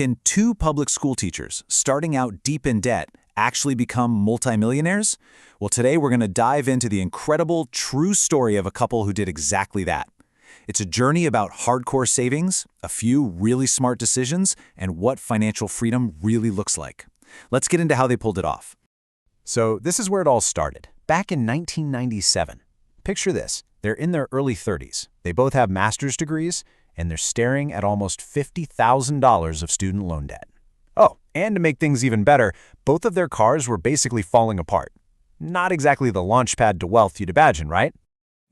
Can two public school teachers starting out deep in debt actually become multimillionaires? Well, today we're going to dive into the incredible, true story of a couple who did exactly that. It's a journey about hardcore savings, a few really smart decisions, and what financial freedom really looks like. Let's get into how they pulled it off. So this is where it all started, back in 1997. Picture this. They're in their early 30s. They both have master's degrees, and they're staring at almost $50,000 of student loan debt. Oh, and to make things even better, both of their cars were basically falling apart. Not exactly the launch pad to wealth you'd imagine, right?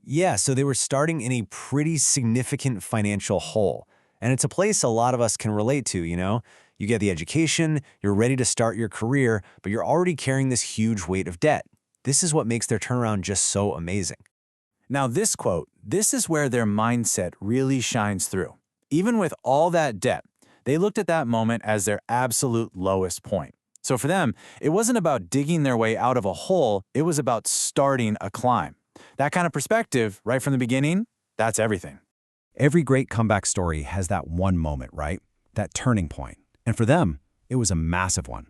Yeah, so they were starting in a pretty significant financial hole. And it's a place a lot of us can relate to, you know? You get the education, you're ready to start your career, but you're already carrying this huge weight of debt. This is what makes their turnaround just so amazing. Now this quote, this is where their mindset really shines through. Even with all that debt, they looked at that moment as their absolute lowest point. So for them, it wasn't about digging their way out of a hole, it was about starting a climb. That kind of perspective, right from the beginning, that's everything. Every great comeback story has that one moment, right? That turning point. And for them, it was a massive one.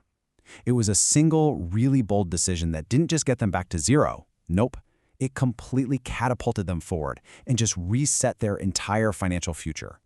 It was a single, really bold decision that didn't just get them back to zero. Nope. It completely catapulted them forward and just reset their entire financial future.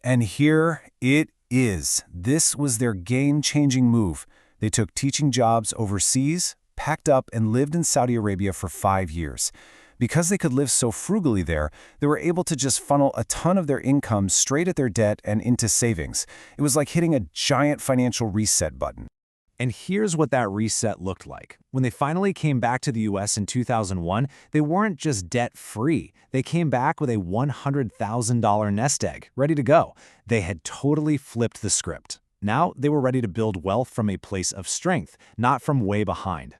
And here it is. This was their game-changing move. They took teaching jobs overseas, packed up, and lived in Saudi Arabia for 5 years. Because they could live so frugally there, they were able to just funnel a ton of their income straight at their debt and into savings. It was like hitting a giant financial reset button. And here's what that reset looked like. When they finally came back to the US in 2001, they weren't just debt-free. They came back with a $100,000 nest egg, ready to go. They had totally flipped the script. Now they were ready to build wealth from a place of strength, not from way behind.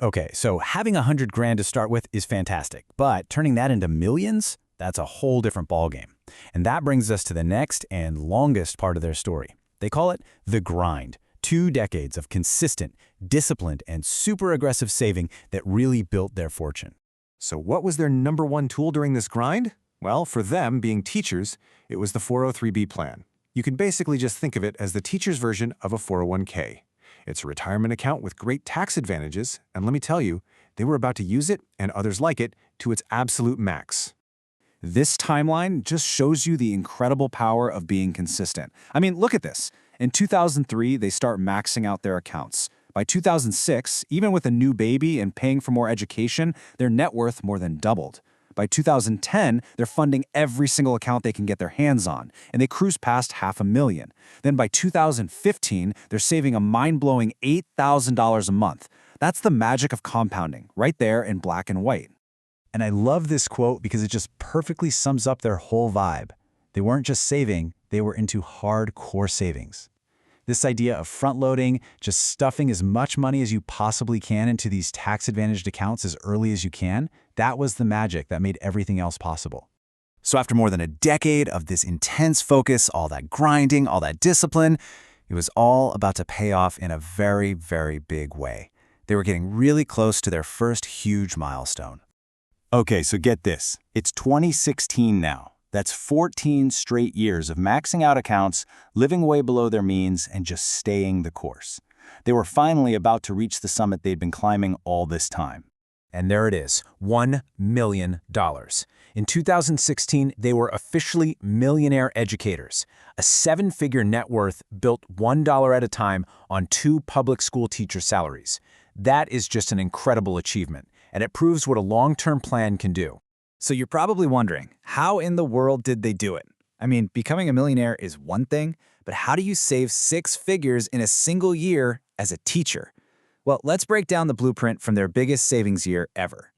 Okay, so having $100,000 to start with is fantastic, but turning that into millions, that's a whole different ballgame. And that brings us to the next and longest part of their story. They call it the grind. 2 decades of consistent, disciplined, and super aggressive saving that really built their fortune. So what was their number one tool during this grind? Well, for them, being teachers, it was the 403(b) plan. You can basically just think of it as the teacher's version of a 401(k). It's a retirement account with great tax advantages, and let me tell you, they were about to use it, and others like it, to its absolute max. This timeline just shows you the incredible power of being consistent. I mean, look at this. In 2003, they start maxing out their accounts. By 2006, even with a new baby and paying for more education, their net worth more than doubled. By 2010, they're funding every single account they can get their hands on, and they cruise past $500,000. Then by 2015, they're saving a mind-blowing $8,000 a month. That's the magic of compounding, right there in black and white. And I love this quote because it just perfectly sums up their whole vibe. They weren't just saving, they were into hardcore savings. This idea of front-loading, just stuffing as much money as you possibly can into these tax-advantaged accounts as early as you can, that was the magic that made everything else possible. So after more than a decade of this intense focus, all that grinding, all that discipline, it was all about to pay off in a very, very big way. They were getting really close to their first huge milestone. Okay, so get this. It's 2016 now. That's 14 straight years of maxing out accounts, living way below their means, and just staying the course. They were finally about to reach the summit they'd been climbing all this time. And there it is, $1 million. In 2016, they were officially Millionaire Educators, a 7-figure net worth built $1 at a time on 2 public school teacher salaries. That is just an incredible achievement, and it proves what a long-term plan can do. So you're probably wondering, how in the world did they do it? I mean, becoming a millionaire is one thing, but how do you save 6 figures in a single year as a teacher? Well, let's break down the blueprint from their biggest savings year ever.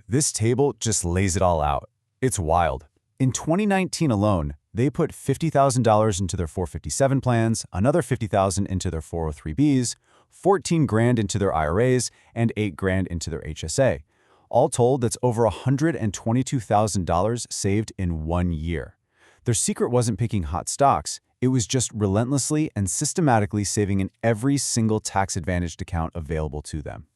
This table just lays it all out. It's wild. In 2019 alone, they put $50,000 into their 457 plans, another $50,000 into their 403(b)s, $14,000 into their IRAs, and $8,000 into their HSA. All told, that's over $122,000 saved in 1 year. Their secret wasn't picking hot stocks. It was just relentlessly and systematically saving in every single tax-advantaged account available to them.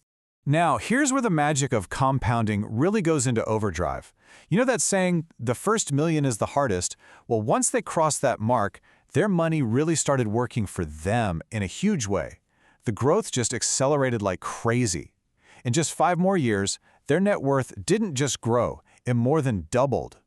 Now, here's where the magic of compounding really goes into overdrive. You know that saying, the first million is the hardest? Well, once they crossed that mark, Their money really started working for them in a huge way. The growth just accelerated like crazy. In just 5 more years, their net worth didn't just grow, it more than doubled.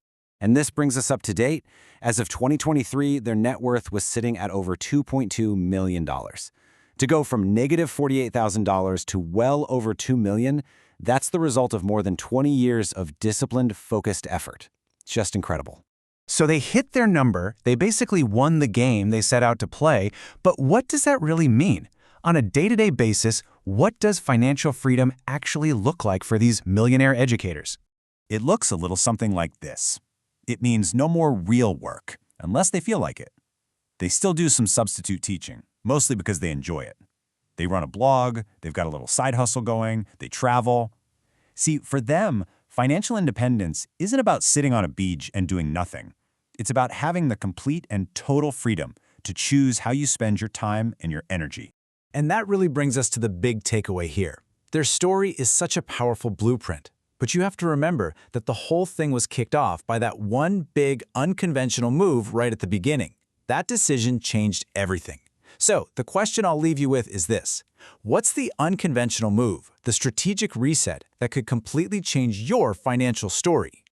And this brings us up to date. As of 2023, their net worth was sitting at over $2.2 million. To go from negative $48,000 to well over $2 million, that's the result of more than 20 years of disciplined, focused effort. Just incredible. So they hit their number, they basically won the game they set out to play, but what does that really mean? On a day-to-day basis, what does financial freedom actually look like for these millionaire educators? It looks a little something like this. It means no more real work, unless they feel like it. They still do some substitute teaching, mostly because they enjoy it. They run a blog, they've got a little side hustle going, they travel. See, for them, financial independence isn't about sitting on a beach and doing nothing. It's about having the complete and total freedom to choose how you spend your time and your energy. And that really brings us to the big takeaway here. Their story is such a powerful blueprint. But you have to remember that the whole thing was kicked off by that one big, unconventional move right at the beginning. That decision changed everything. So the question I'll leave you with is this. What's the unconventional move, the strategic reset that could completely change your financial story?